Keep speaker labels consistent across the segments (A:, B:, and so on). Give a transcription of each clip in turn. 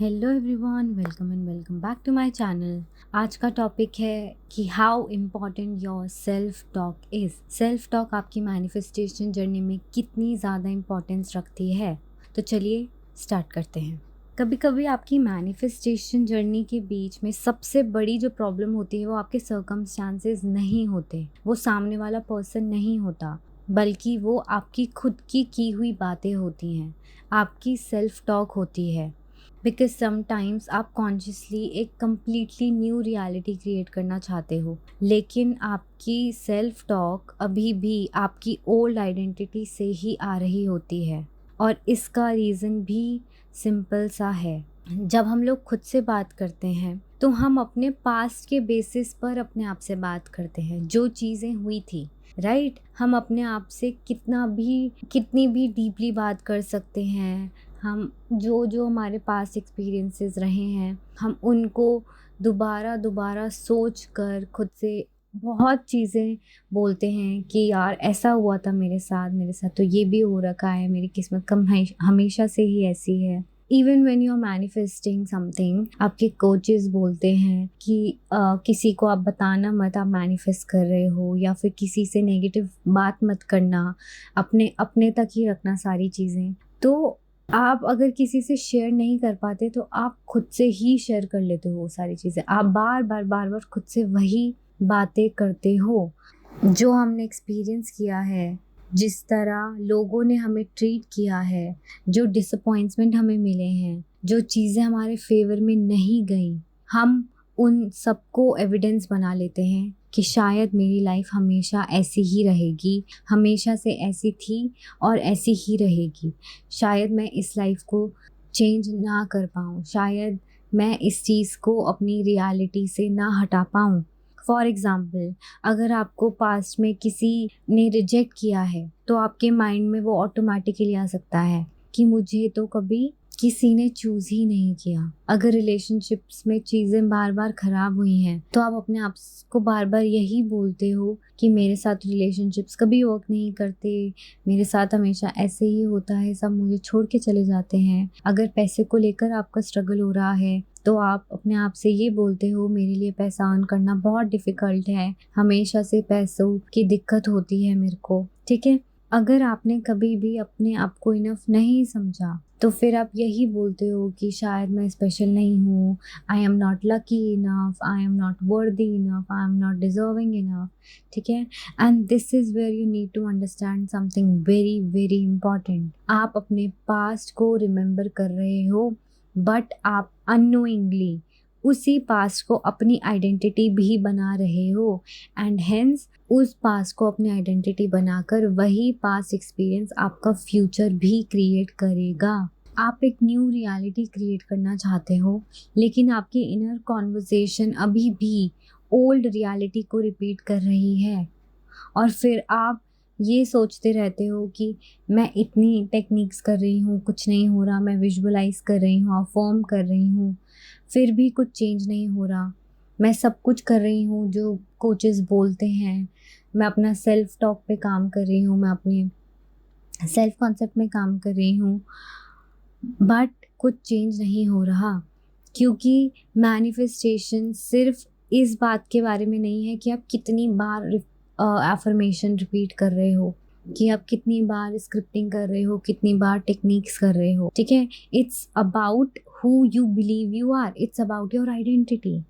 A: Hello everyone, welcome back to my channel. आज का topic है कि how important your self talk is. Self talk आपकी manifestation journey में कितनी ज़्यादा इम्पोर्टेंस रखती है। तो चलिए स्टार्ट करते हैं। कभी कभी आपकी मैनिफेस्टेशन जर्नी के बीच में सबसे बड़ी जो प्रॉब्लम होती है वो आपके सर्कमस्टांसेस नहीं होते, वो सामने वाला पर्सन नहीं होता, बल्कि वो आपकी खुद की हुई बातें होती हैं, आपकी सेल्फ टॉक होती है। बिकॉज समटाइम्स आप कॉन्शियसली एक कम्प्लीटली न्यू रियलिटी क्रिएट करना चाहते हो, लेकिन आपकी सेल्फ टॉक अभी भी आपकी ओल्ड आइडेंटिटी से ही आ रही होती है। और इसका रीज़न भी सिंपल सा है। जब हम लोग खुद से बात करते हैं तो हम अपने पास्ट के बेसिस पर अपने आप से बात करते हैं, जो चीज़ें हुई थी, राइट। हम अपने आप से कितनी भी डीपली बात कर सकते हैं। हम जो जो हमारे पास एक्सपीरियंसेस रहे हैं, हम उनको दोबारा दोबारा सोच कर खुद से बहुत चीज़ें बोलते हैं कि यार ऐसा हुआ था मेरे साथ तो ये भी हो रखा है, मेरी किस्मत कम हमेशा से ही ऐसी है। Even when you are manifesting something, आपके कोचेस बोलते हैं कि किसी को आप बताना मत आप मैनिफेस्ट कर रहे हो, या फिर किसी से नेगेटिव बात मत करना, अपने अपने तक ही रखना सारी चीज़ें। तो आप अगर किसी से शेयर नहीं कर पाते तो आप खुद से ही शेयर कर लेते हो वो सारी चीज़ें। आप बार बार खुद से वही बातें करते हो जो हमने एक्सपीरियंस किया है, जिस तरह लोगों ने हमें ट्रीट किया है, जो डिसअपॉइंटमेंट हमें मिले हैं, जो चीज़ें हमारे फेवर में नहीं गई, हम उन सबको एविडेंस बना लेते हैं कि शायद मेरी लाइफ हमेशा ऐसी ही रहेगी, हमेशा से ऐसी थी और ऐसी ही रहेगी। शायद मैं इस लाइफ को चेंज ना कर पाऊँ, शायद मैं इस चीज़ को अपनी रियलिटी से ना हटा पाऊँ। फॉर एग्ज़ाम्पल, अगर आपको पास्ट में किसी ने रिजेक्ट किया है तो आपके माइंड में वो ऑटोमेटिकली आ सकता है कि मुझे तो कभी किसी ने चूज़ ही नहीं किया। अगर रिलेशनशिप्स में चीज़ें बार बार ख़राब हुई हैं तो आप अपने आप को बार बार यही बोलते हो कि मेरे साथ रिलेशनशिप्स कभी वर्क नहीं करते, मेरे साथ हमेशा ऐसे ही होता है, सब मुझे छोड़ के चले जाते हैं। अगर पैसे को लेकर आपका स्ट्रगल हो रहा है तो आप अपने आप से ये बोलते हो मेरे लिए पैसा अर्न करना बहुत डिफ़िकल्ट है, हमेशा से पैसों की दिक्कत होती है मेरे को, ठीक है। अगर आपने कभी भी अपने आप को इनफ नहीं समझा तो फिर आप यही बोलते हो कि शायद मैं स्पेशल नहीं हूँ, I am not lucky enough, I am not worthy enough, I am not deserving enough, ठीक है। And this is where you need to understand something very very important. आप अपने पास्ट को रिमेंबर कर रहे हो, बट आप अननोइंगली उसी पास्ट को अपनी आइडेंटिटी भी बना रहे हो, एंड हेंस उस पास्ट को अपनी आइडेंटिटी बनाकर वही पास्ट एक्सपीरियंस आपका फ्यूचर भी क्रिएट करेगा। आप एक न्यू रियलिटी क्रिएट करना चाहते हो, लेकिन आपकी इनर कॉन्वर्सेशन अभी भी ओल्ड रियलिटी को रिपीट कर रही है। और फिर आप ये सोचते रहते हो कि मैं इतनी टेक्निक्स कर रही हूँ, कुछ नहीं हो रहा, मैं विजुअलाइज कर रही हूँ, अफर्म कर रही हूँ, फिर भी कुछ चेंज नहीं हो रहा। मैं सब कुछ कर रही हूँ जो कोचेस बोलते हैं, मैं अपना सेल्फ टॉक पे काम कर रही हूँ, मैं अपने सेल्फ कॉन्सेप्ट में काम कर रही हूँ, बट कुछ चेंज नहीं हो रहा। क्योंकि मैनिफेस्टेशन सिर्फ इस बात के बारे में नहीं है कि आप कितनी बार एफर्मेशन रिपीट कर रहे हो, कि आप कितनी बार स्क्रिप्टिंग कर रहे हो, कितनी बार टेक्निक्स कर रहे हो, ठीक है। It's about who you believe you are, it's about your identity,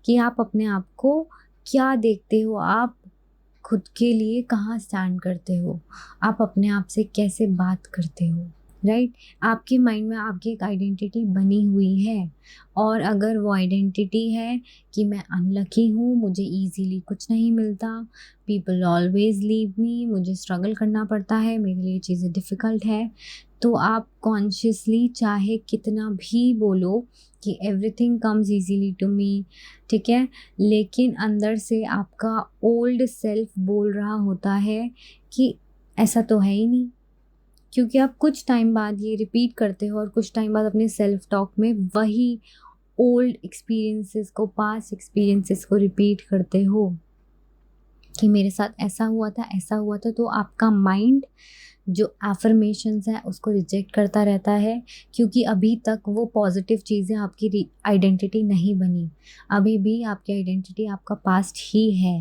A: कि आप अपने आप को क्या देखते हो, आप खुद के लिए कहाँ स्टैंड करते हो, आप अपने आप से कैसे बात करते हो, राइट। आपके माइंड में आपकी एक आइडेंटिटी बनी हुई है, और अगर वो आइडेंटिटी है कि मैं अनलकी हूँ, मुझे इजीली कुछ नहीं मिलता, पीपल ऑलवेज लीव मी, मुझे स्ट्रगल करना पड़ता है, मेरे लिए चीज़ें डिफ़िकल्ट है, तो आप कॉन्शियसली चाहे कितना भी बोलो कि everything comes easily to me, ठीक है, लेकिन अंदर से आपका ओल्ड सेल्फ बोल रहा होता है कि ऐसा तो है ही नहीं। क्योंकि आप कुछ टाइम बाद ये रिपीट करते हो और कुछ टाइम बाद अपने सेल्फ टॉक में वही ओल्ड एक्सपीरियंसेस को, पास्ट एक्सपीरियंसेस को रिपीट करते हो। कि मेरे साथ ऐसा हुआ था, तो आपका माइंड जो एफर्मेशंस हैं उसको रिजेक्ट करता रहता है, क्योंकि अभी तक वो पॉजिटिव चीज़ें आपकी आइडेंटिटी नहीं बनी। अभी भी आपकी आइडेंटिटी आपका पास्ट ही है।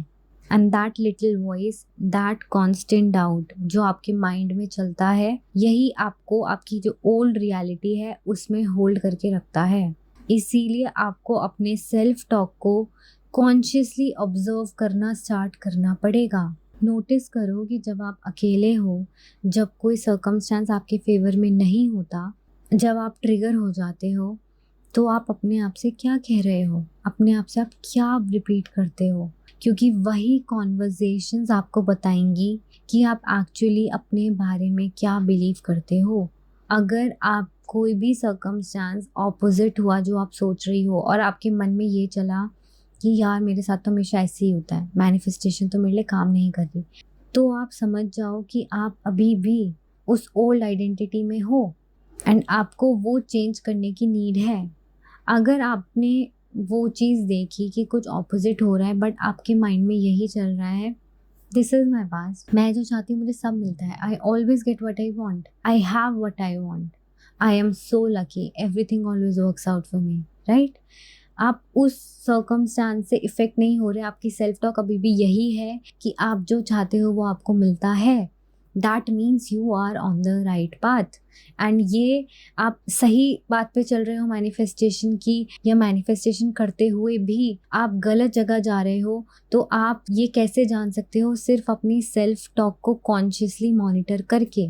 A: And that little voice, that constant doubt जो आपके माइंड में चलता है, यही आपको आपकी जो ओल्ड रियलिटी है उसमें होल्ड करके रखता है। इसीलिए आपको अपने सेल्फ टॉक को कॉन्शियसली ऑब्जर्व करना स्टार्ट करना पड़ेगा। नोटिस करो कि जब आप अकेले हो, जब कोई सर्कमस्टेंस आपके फेवर में नहीं होता, जब आप ट्रिगर हो जाते हो, तो आप अपने आप से क्या कह रहे हो, अपने आप से आप क्या रिपीट करते हो, क्योंकि वही कॉन्वर्जेशंस आपको बताएंगी कि आप एक्चुअली अपने बारे में क्या बिलीव करते हो। अगर आप कोई भी सर्कमस्टेंस ऑपोजिट हुआ जो आप सोच रही हो और आपके मन में ये चला कि यार मेरे साथ तो हमेशा ऐसे ही होता है, मैनिफेस्टेशन तो मेरे लिए काम नहीं कर रही, तो आप समझ जाओ कि आप अभी भी उस ओल्ड आइडेंटिटी में हो एंड आपको वो चेंज करने की नीड है। अगर आपने वो चीज़ देखी कि कुछ ऑपोजिट हो रहा है बट आपके माइंड में यही चल रहा है, दिस इज़ माई पास्ट, मैं जो चाहती हूँ मुझे सब मिलता है, I always get what I want, I have what I want, I am so lucky, everything always works out for me, right. आप उस सर्कमस्टांस से इफेक्ट नहीं हो रहे, आपकी सेल्फ टॉक अभी भी यही है कि आप जो चाहते हो वो आपको मिलता है। That means you are on the right path. And ये आप सही बात पे चल रहे हो मैनिफेस्टेशन की, या मैनिफेस्टेशन करते हुए भी आप गलत जगह जा रहे हो, तो आप ये कैसे जान सकते हो? सिर्फ अपनी सेल्फ टॉक को कॉन्शियसली मॉनिटर करके।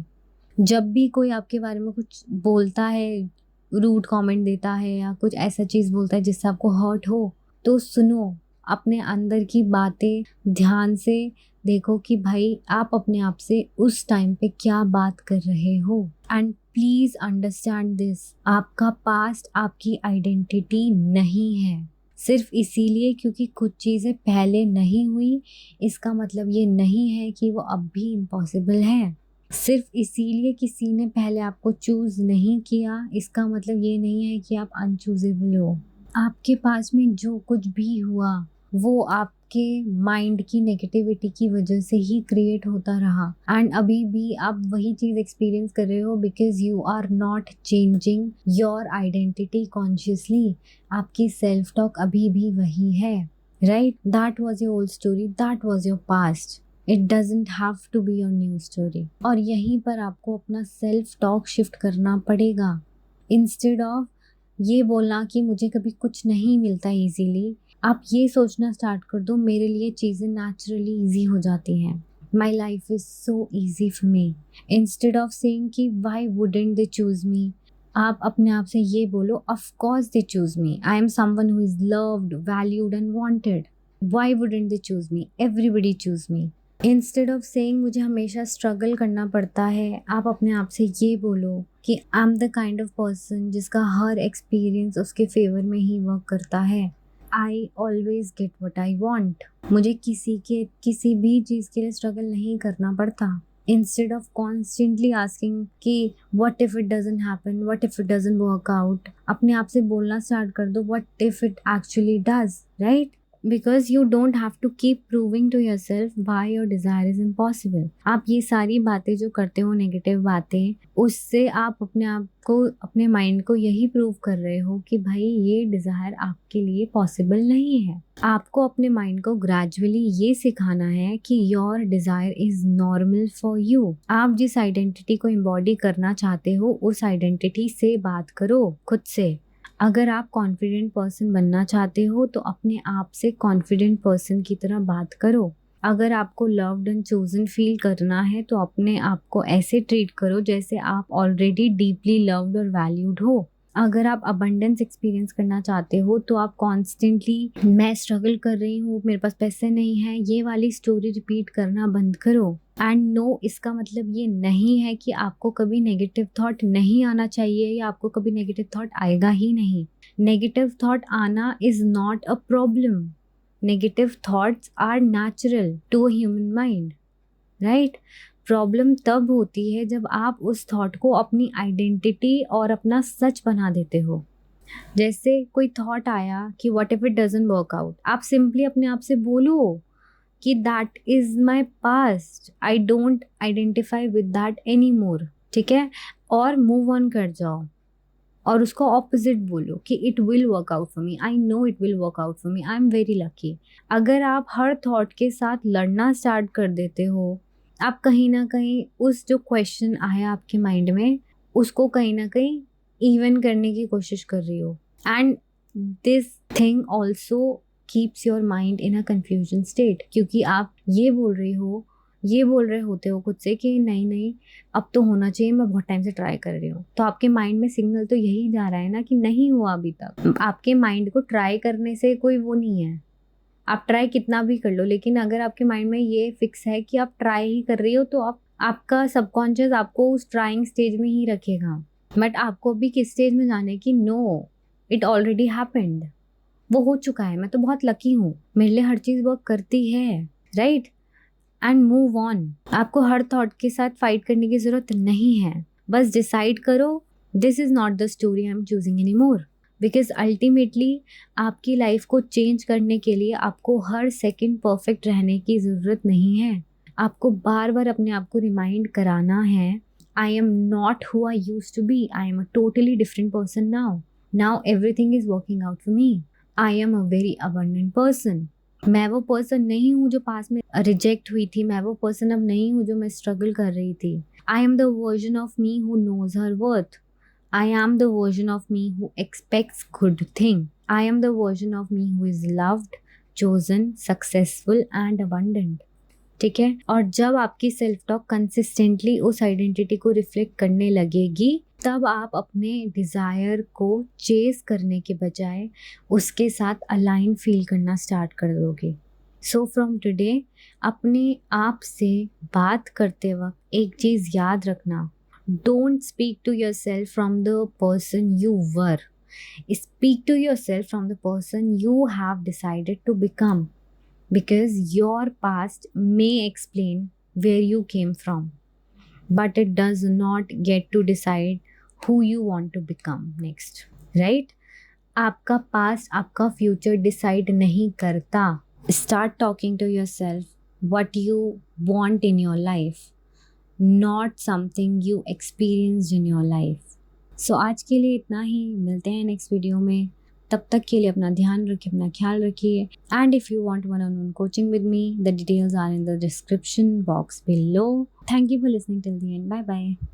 A: जब भी कोई आपके बारे में कुछ बोलता है, रूड कमेंट देता है या कुछ ऐसा चीज़ बोलता है जिससे आपको हर्ट हो, तो सुनो, अपने अंदर की बातें ध्यान से देखो कि भाई आप अपने आप से उस टाइम पे क्या बात कर रहे हो। एंड प्लीज़ अंडरस्टैंड दिस, आपका पास्ट आपकी आइडेंटिटी नहीं है। सिर्फ इसीलिए क्योंकि कुछ चीज़ें पहले नहीं हुई, इसका मतलब ये नहीं है कि वो अब भी इम्पॉसिबल है। सिर्फ इसीलिए किसी ने पहले आपको चूज़ नहीं किया, इसका मतलब ये नहीं है कि आप अनचूजेबल हो। आपके पास में जो कुछ भी हुआ वो आपके माइंड की नेगेटिविटी की वजह से ही क्रिएट होता रहा, एंड अभी भी आप वही चीज़ एक्सपीरियंस कर रहे हो because you are not changing your identity consciously. आपकी सेल्फ टॉक अभी भी वही है, right. That was your old story, that was your past, it doesn't have to be your new story. और यहीं पर आपको अपना सेल्फ टॉक शिफ्ट करना पड़ेगा। इंस्टेड ऑफ ये बोलना कि मुझे कभी कुछ नहीं मिलता इजीली, आप ये सोचना स्टार्ट कर दो मेरे लिए चीज़ें नेचुरली ईजी हो जाती हैं, my life is so easy for me. Instead of saying कि why wouldn't they choose me, आप अपने आप से ये बोलो, of course they choose me, I am someone who is loved, valued and wanted, why wouldn't they choose me, everybody choose me. Instead of saying मुझे हमेशा struggle करना पड़ता है, आप अपने आप से ये बोलो कि आई am the kind of person जिसका हर एक्सपीरियंस उसके फेवर में ही वर्क करता है। I always get what I want, मुझे किसी भी चीज़ के लिए स्ट्रगल नहीं करना पड़ता। इंस्टेड ऑफ कॉन्स्टेंटली आस्किंग कि what if it doesn't happen, what if it doesn't work out, अपने आप से बोलना स्टार्ट कर दो what if it actually does, right. Because you don't have to keep proving to yourself why your desire is impossible. आप ये सारी बातें जो करते हो, नेगेटिव बातें, उससे आप अपने आप को, अपने माइंड को यही प्रूव कर रहे हो कि भाई ये डिज़ायर आपके लिए पॉसिबल नहीं है। आपको अपने माइंड को ग्रेजुअली ये सिखाना है कि your desire is normal for you. आप जिस आइडेंटिटी को एम्बॉडी करना चाहते हो उस आइडेंटिटी से बात करो खुद से। अगर आप कॉन्फिडेंट पर्सन बनना चाहते हो तो अपने आप से कॉन्फिडेंट पर्सन की तरह बात करो। अगर आपको लव्ड एंड चोजन फील करना है तो अपने आप को ऐसे ट्रीट करो जैसे आप ऑलरेडी डीपली लव्ड और वैल्यूड हो। अगर आप अबंडेंस एक्सपीरियंस करना चाहते हो तो आप कॉन्स्टेंटली मैं स्ट्रगल कर रही हूँ, मेरे पास पैसे नहीं है, ये वाली स्टोरी रिपीट करना बंद करो। एंड नो, इसका मतलब ये नहीं है कि आपको कभी नेगेटिव थॉट नहीं आना चाहिए या आपको कभी नेगेटिव थॉट आएगा ही नहीं। नेगेटिव थॉट आना is not a problem. Negative thoughts are natural to a human mind, right. Problem तब होती है जब आप उस थॉट को अपनी आइडेंटिटी और अपना सच बना देते हो। जैसे कोई थॉट आया कि what if it doesn't work out, आप सिंपली अपने आप से बोलो कि that is my past, I don't identify with that any more, ठीक है, और मूव ऑन कर जाओ और उसको ऑपोजिट बोलो कि it will work out for me, I know it will work out for me, I am very lucky. अगर आप हर थॉट के साथ लड़ना स्टार्ट कर देते हो, आप कहीं ना कहीं उस जो क्वेश्चन आया आपके माइंड में उसको कहीं ना कहीं इवन करने की कोशिश कर रही हो, and this thing also keeps your mind in a confusion state, क्योंकि आप ये बोल रहे होते हो खुद से कि नहीं नहीं अब तो होना चाहिए, मैं बहुत टाइम से ट्राई कर रही हूँ। तो आपके माइंड में सिग्नल तो यही जा रहा है ना कि नहीं हुआ अभी तक। आपके माइंड को ट्राई करने से कोई वो नहीं है, आप ट्राई कितना भी कर लो, लेकिन अगर आपके माइंड में ये फिक्स है कि आप ट्राई ही कर रही हो तो आपका सबकॉन्शियस आपको उस ट्राइंग स्टेज में ही रखेगा। बट आपको भी किस स्टेज में जाने की, नो इट ऑलरेडी हैपेंड, वो हो चुका है, मैं तो बहुत लकी हूँ, मेरे लिए हर चीज़ वर्क करती है, राइट, एंड मूव ऑन। आपको हर थॉट के साथ फाइट करने की ज़रूरत नहीं है, बस डिसाइड करो this is not the story I am choosing any more, because ultimately आपकी लाइफ को चेंज करने के लिए आपको हर सेकंड परफेक्ट रहने की ज़रूरत नहीं है। आपको बार बार अपने आप को रिमाइंड कराना है, I am not who I used to be, I am a totally different person now everything is working out for me, I am a very abundant person. मैं वो पर्सन नहीं हूँ जो पास में रिजेक्ट हुई थी, मैं वो पर्सन अब नहीं हूँ जो मैं स्ट्रगल कर रही थी। I am the version of me who knows her worth, I am the version of me who expects good thing. I am the version of me who is loved, chosen, successful and abundant. ठीक है, और जब आपकी self talk consistently उस identity को reflect करने लगेगी, तब आप अपने डिज़ायर को चेस करने के बजाय उसके साथ अलाइन फील करना स्टार्ट कर दोगे। सो फ्रॉम टुडे अपने आप से बात करते वक्त एक चीज़ याद रखना, don't speak to yourself from the person you were. Speak to yourself from the person you have decided to become. Because your past may explain where you came from, but it does not get to decide who you want to become next. Right? आपका past आपका future decide नहीं करता। Start talking to yourself what you want in your life, not something you experienced in your life. So आज के लिए इतना ही, मिलते हैं नेक्स्ट वीडियो में, तब तक के लिए अपना ध्यान रखिए, अपना ख्याल रखिए, and if you want one-on-one coaching with me, the details are in the description box below. Thank you for listening till the end. Bye bye.